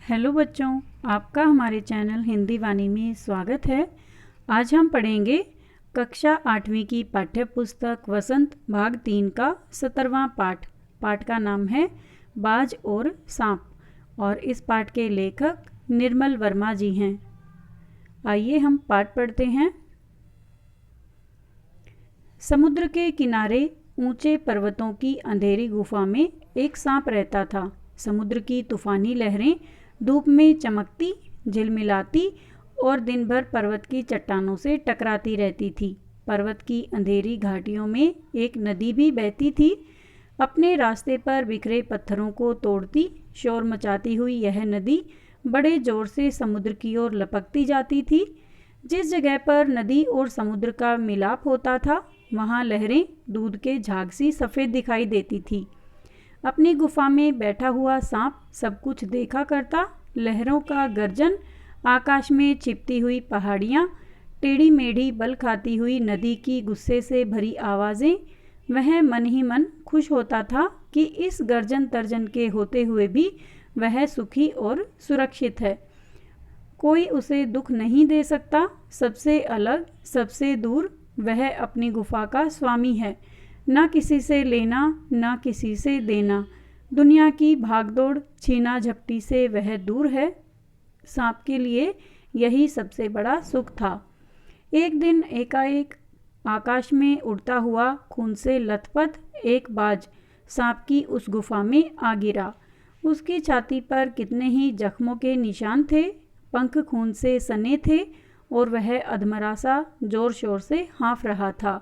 Hello बच्चों, आपका हमारे चैनल हिंदी वाणी में स्वागत है। आज हम पढ़ेंगे कक्षा 8वीं की पाठ्य पुस्तक वसंत भाग 3 का 17वां पाठ। पाठ का नाम है बाज और सांप और इस पाठ के लेखक निर्मल वर्मा जी हैं। आइए हम पाठ पढ़ते हैं। समुद्र के किनारे ऊंचे पर्वतों की अंधेरी गुफा में एक सांप रहता था। समुद्र की तूफानी लहरें धूप में चमकती, झिलमिलाती और दिन भर पर्वत की चट्टानों से टकराती रहती थी। पर्वत की अंधेरी घाटियों में एक नदी भी बहती थी। अपने रास्ते पर बिखरे पत्थरों को तोड़ती, शोर मचाती हुई यह नदी बड़े जोर से समुद्र की ओर लपकती जाती थी। जिस जगह पर नदी और समुद्र का मिलाप होता था, वहाँ लहरें दूध के झाग सी सफ़ेद दिखाई देती थी। अपनी गुफा में बैठा हुआ सांप सब कुछ देखा करता। लहरों का गर्जन, आकाश में छिपती हुई पहाड़ियाँ, टेढ़ी मेढ़ी बल खाती हुई नदी की गुस्से से भरी आवाज़ें, वह मन ही मन खुश होता था कि इस गर्जन तर्जन के होते हुए भी वह सुखी और सुरक्षित है। कोई उसे दुख नहीं दे सकता। सबसे अलग, सबसे दूर वह अपनी गुफा का स्वामी है। न किसी से लेना, न किसी से देना। दुनिया की भागदौड़, छीना झपटी से वह दूर है। सांप के लिए यही सबसे बड़ा सुख था। एक दिन एकाएक आकाश में उड़ता हुआ, खून से लथपथ एक बाज सांप की उस गुफा में आ गिरा। उसकी छाती पर कितने ही जख्मों के निशान थे। पंख खून से सने थे और वह अधमरा सा जोर शोर से हाँफ रहा था।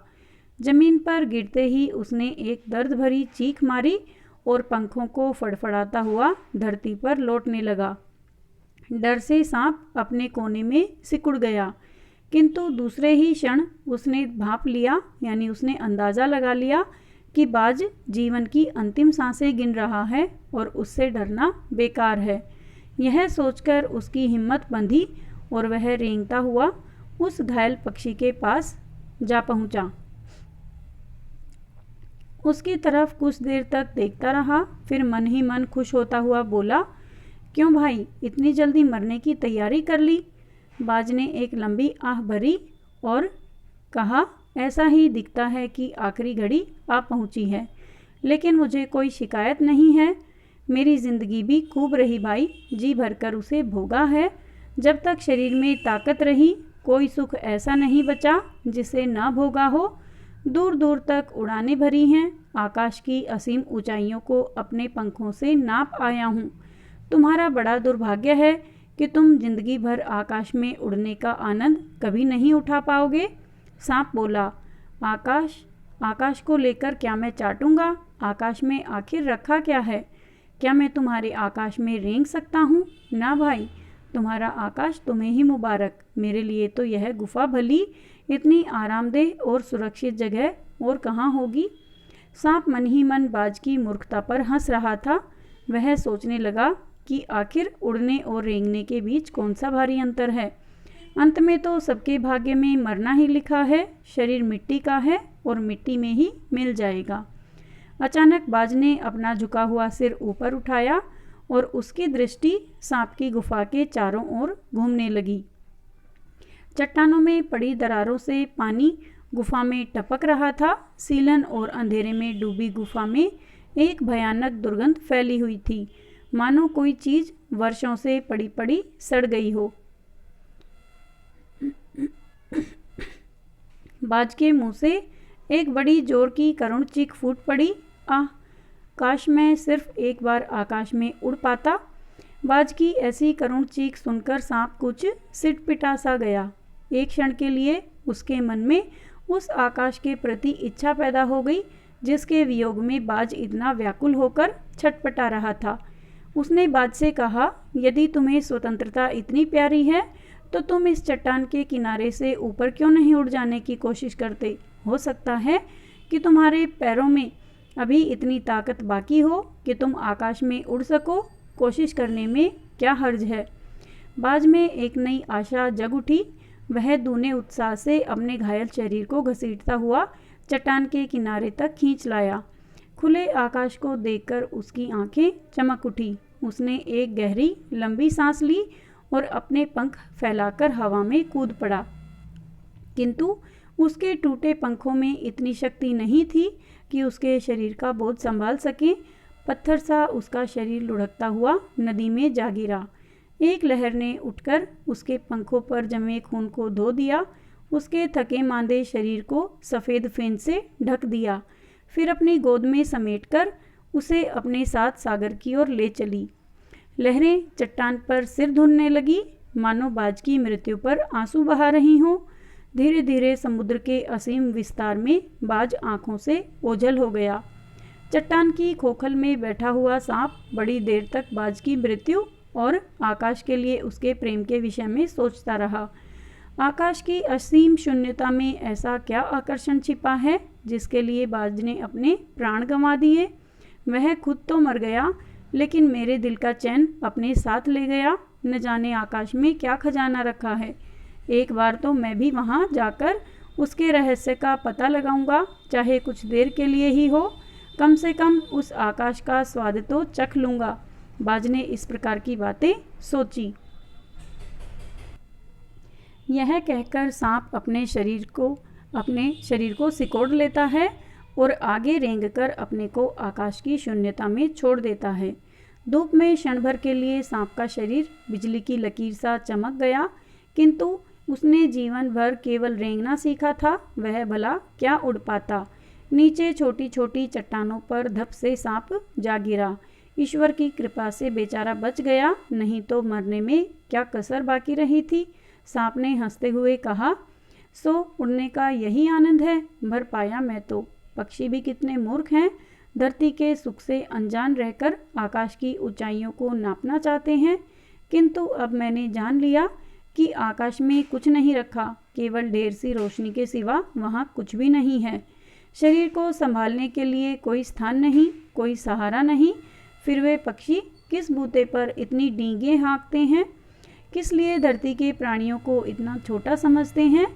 जमीन पर गिरते ही उसने एक दर्द भरी चीख मारी और पंखों को फड़फड़ाता हुआ धरती पर लौटने लगा। डर से सांप अपने कोने में सिकुड़ गया, किंतु दूसरे ही क्षण उसने भांप लिया, यानी उसने अंदाज़ा लगा लिया कि बाज जीवन की अंतिम सांसें गिन रहा है और उससे डरना बेकार है। यह सोचकर उसकी हिम्मत बंधी और वह रेंगता हुआ उस घायल पक्षी के पास जा पहुंचा। उसकी तरफ कुछ देर तक देखता रहा, फिर मन ही मन खुश होता हुआ बोला, क्यों भाई, इतनी जल्दी मरने की तैयारी कर ली? बाज ने एक लंबी आह भरी और कहा, ऐसा ही दिखता है कि आखिरी घड़ी आ पहुंची है, लेकिन मुझे कोई शिकायत नहीं है। मेरी ज़िंदगी भी खूब रही भाई, जी भरकर उसे भोगा है। जब तक शरीर में ताकत रही, कोई सुख ऐसा नहीं बचा जिसे ना भोगा हो। दूर दूर तक उड़ानें भरी हैं, आकाश की असीम ऊंचाइयों को अपने पंखों से नाप आया हूँ। तुम्हारा बड़ा दुर्भाग्य है कि तुम जिंदगी भर आकाश में उड़ने का आनंद कभी नहीं उठा पाओगे। सांप बोला, आकाश आकाश को लेकर क्या मैं चाटूंगा? आकाश में आखिर रखा क्या है? क्या मैं तुम्हारे आकाश में रेंग सकता हूँ? ना भाई, तुम्हारा आकाश तुम्हें ही मुबारक। मेरे लिए तो यह गुफा भली, इतनी आरामदेह और सुरक्षित जगह और कहाँ होगी। सांप मन ही मन बाज की मूर्खता पर हंस रहा था। वह सोचने लगा कि आखिर उड़ने और रेंगने के बीच कौन सा भारी अंतर है। अंत में तो सबके भाग्य में मरना ही लिखा है। शरीर मिट्टी का है और मिट्टी में ही मिल जाएगा। अचानक बाज ने अपना झुका हुआ सिर ऊपर उठाया और उसकी दृष्टि सांप की गुफा के चारों ओर घूमने लगी। चट्टानों में पड़ी दरारों से पानी गुफा में टपक रहा था। सीलन और अंधेरे में डूबी गुफा में एक भयानक दुर्गंध फैली हुई थी, मानो कोई चीज वर्षों से पड़ी पड़ी सड़ गई हो। बाज के मुंह से एक बड़ी जोर की करुण चीख फूट पड़ी। आह, काश मैं सिर्फ एक बार आकाश में उड़ पाता। बाज की ऐसी करुण चीख सुनकर सांप कुछ सिटपिटा सा गया। एक क्षण के लिए उसके मन में उस आकाश के प्रति इच्छा पैदा हो गई जिसके वियोग में बाज इतना व्याकुल होकर छटपटा रहा था। उसने बाज से कहा, यदि तुम्हें स्वतंत्रता इतनी प्यारी है तो तुम इस चट्टान के किनारे से ऊपर क्यों नहीं उड़ जाने की कोशिश करते? हो सकता है कि तुम्हारे पैरों में अभी इतनी ताकत बाकी हो कि तुम आकाश में उड़ सको। कोशिश करने में क्या हर्ज है? बाज में एक नई आशा जग उठी। वह दूने उत्साह से अपने घायल शरीर को घसीटता हुआ चट्टान के किनारे तक खींच लाया। खुले आकाश को देखकर उसकी आंखें चमक उठी। उसने एक गहरी लंबी सांस ली और अपने पंख फैलाकर हवा में कूद पड़ा। किंतु उसके टूटे पंखों में इतनी शक्ति नहीं थी कि उसके शरीर का बोझ संभाल सके। पत्थर सा उसका शरीर लुढ़कता हुआ नदी में जा गिरा। एक लहर ने उठकर उसके पंखों पर जमे खून को धो दिया, उसके थके मांदे शरीर को सफ़ेद फेन से ढक दिया, फिर अपनी गोद में समेटकर उसे अपने साथ सागर की ओर ले चली। लहरें चट्टान पर सिर धुनने लगी, मानो बाज की मृत्यु पर आंसू बहा रही हों। धीरे धीरे समुद्र के असीम विस्तार में बाज आंखों से ओझल हो गया। चट्टान की खोखल में बैठा हुआ सांप बड़ी देर तक बाज की मृत्यु और आकाश के लिए उसके प्रेम के विषय में सोचता रहा। आकाश की असीम शून्यता में ऐसा क्या आकर्षण छिपा है जिसके लिए बाज ने अपने प्राण गंवा दिए। वह खुद तो मर गया, लेकिन मेरे दिल का चैन अपने साथ ले गया। न जाने आकाश में क्या खजाना रखा है। एक बार तो मैं भी वहाँ जाकर उसके रहस्य का पता लगाऊंगा, चाहे कुछ देर के लिए ही हो। कम से कम उस आकाश का स्वाद तो चख लूँगा। बाज ने इस प्रकार की बातें सोची। यह कहकर सांप अपने शरीर को सिकोड़ लेता है और आगे रेंगकर अपने को आकाश की शून्यता में छोड़ देता है। धूप में क्षण भर के लिए सांप का शरीर बिजली की लकीर सा चमक गया, किंतु उसने जीवन भर केवल रेंगना सीखा था, वह भला क्या उड़ पाता। नीचे छोटी छोटी चट्टानों पर धप से सांप जा गिरा। ईश्वर की कृपा से बेचारा बच गया, नहीं तो मरने में क्या कसर बाकी रही थी। सांप ने हंसते हुए कहा, सो उड़ने का यही आनंद है। भर पाया मैं तो। पक्षी भी कितने मूर्ख हैं, धरती के सुख से अनजान रहकर आकाश की ऊंचाइयों को नापना चाहते हैं। किंतु अब मैंने जान लिया कि आकाश में कुछ नहीं रखा, केवल ढेर सी रोशनी के सिवा वहाँ कुछ भी नहीं है। शरीर को संभालने के लिए कोई स्थान नहीं, कोई सहारा नहीं। फिर वे पक्षी किस बूते पर इतनी डींगें हाँकते हैं, किस लिए धरती के प्राणियों को इतना छोटा समझते हैं।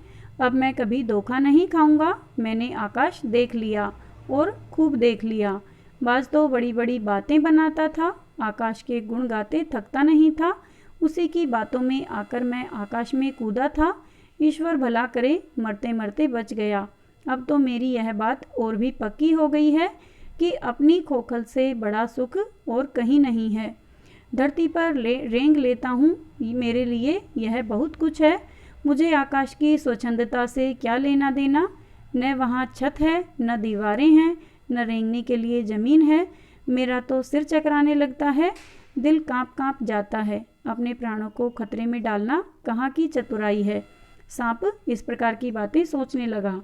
अब मैं कभी धोखा नहीं खाऊंगा। मैंने आकाश देख लिया और खूब देख लिया। बाज तो बड़ी बड़ी बातें बनाता था, आकाश के गुण गाते थकता नहीं था। उसी की बातों में आकर मैं आकाश में कूदा था। ईश्वर भला करे, मरते मरते बच गया। अब तो मेरी यह बात और भी पक्की हो गई है कि अपनी खोखल से बड़ा सुख और कहीं नहीं है। धरती पर रेंग लेता हूँ, मेरे लिए यह बहुत कुछ है। मुझे आकाश की स्वच्छंदता से क्या लेना देना। न वहाँ छत है, न दीवारें हैं, न रेंगने के लिए ज़मीन है। मेरा तो सिर चकराने लगता है, दिल काँप काँप जाता है। अपने प्राणों को खतरे में डालना कहाँ की चतुराई है। सांप इस प्रकार की बातें सोचने लगा।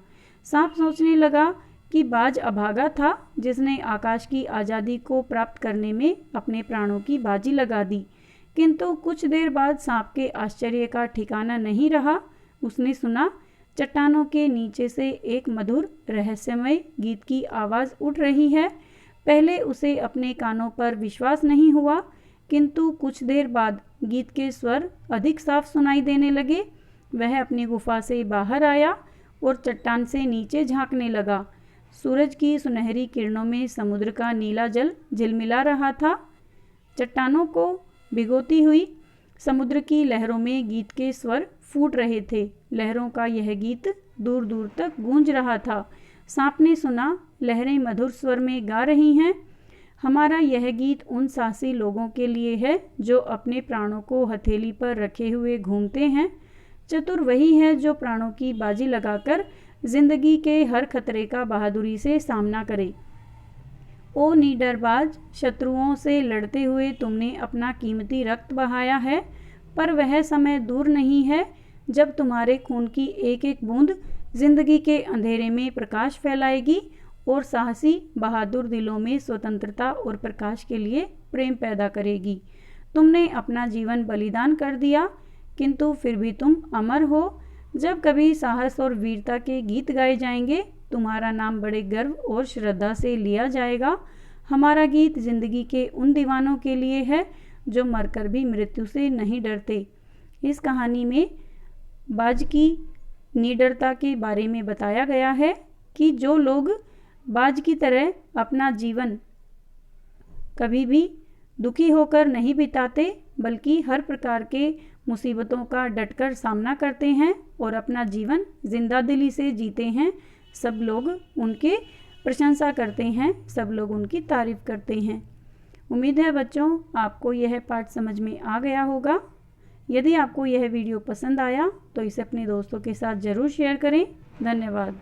सांप सोचने लगा कि बाज अभागा था, जिसने आकाश की आज़ादी को प्राप्त करने में अपने प्राणों की बाजी लगा दी। किंतु कुछ देर बाद सांप के आश्चर्य का ठिकाना नहीं रहा। उसने सुना, चट्टानों के नीचे से एक मधुर रहस्यमय गीत की आवाज़ उठ रही है। पहले उसे अपने कानों पर विश्वास नहीं हुआ, किंतु कुछ देर बाद गीत के स्वर अधिक साफ सुनाई देने लगे। वह अपनी गुफा से बाहर आया और चट्टान से नीचे झांकने लगा। सूरज की सुनहरी किरणों में समुद्र का नीला जल झिलमिला रहा था। चट्टानों को भिगोती हुई समुद्र की लहरों में गीत के स्वर फूट रहे थे। लहरों का यह गीत दूर दूर तक गूंज रहा था। सांप ने सुना, लहरें मधुर स्वर में गा रही हैं, हमारा यह गीत उन साहसी लोगों के लिए है जो अपने प्राणों को हथेली पर रखे हुए घूमते हैं। चतुर वही है जो प्राणों की बाजी लगाकर जिंदगी के हर खतरे का बहादुरी से सामना करे। ओ निडरबाज, शत्रुओं से लड़ते हुए तुमने अपना कीमती रक्त बहाया है, पर वह समय दूर नहीं है जब तुम्हारे खून की एक एक बूंद जिंदगी के अंधेरे में प्रकाश फैलाएगी और साहसी बहादुर दिलों में स्वतंत्रता और प्रकाश के लिए प्रेम पैदा करेगी। तुमने अपना जीवन बलिदान कर दिया, किंतु फिर भी तुम अमर हो। जब कभी साहस और वीरता के गीत गाए जाएंगे, तुम्हारा नाम बड़े गर्व और श्रद्धा से लिया जाएगा। हमारा गीत जिंदगी के उन दीवानों के लिए है जो मरकर भी मृत्यु से नहीं डरते। इस कहानी में बाज की निडरता के बारे में बताया गया है कि जो लोग बाज की तरह अपना जीवन कभी भी दुखी होकर नहीं बिताते बल्कि हर प्रकार के मुसीबतों का डटकर सामना करते हैं और अपना जीवन जिंदादिली से जीते हैं। सब लोग उनके प्रशंसा करते हैं, सब लोग उनकी तारीफ करते हैं। उम्मीद है बच्चों आपको यह पाठ समझ में आ गया होगा। यदि आपको यह वीडियो पसंद आया तो इसे अपने दोस्तों के साथ ज़रूर शेयर करें। धन्यवाद।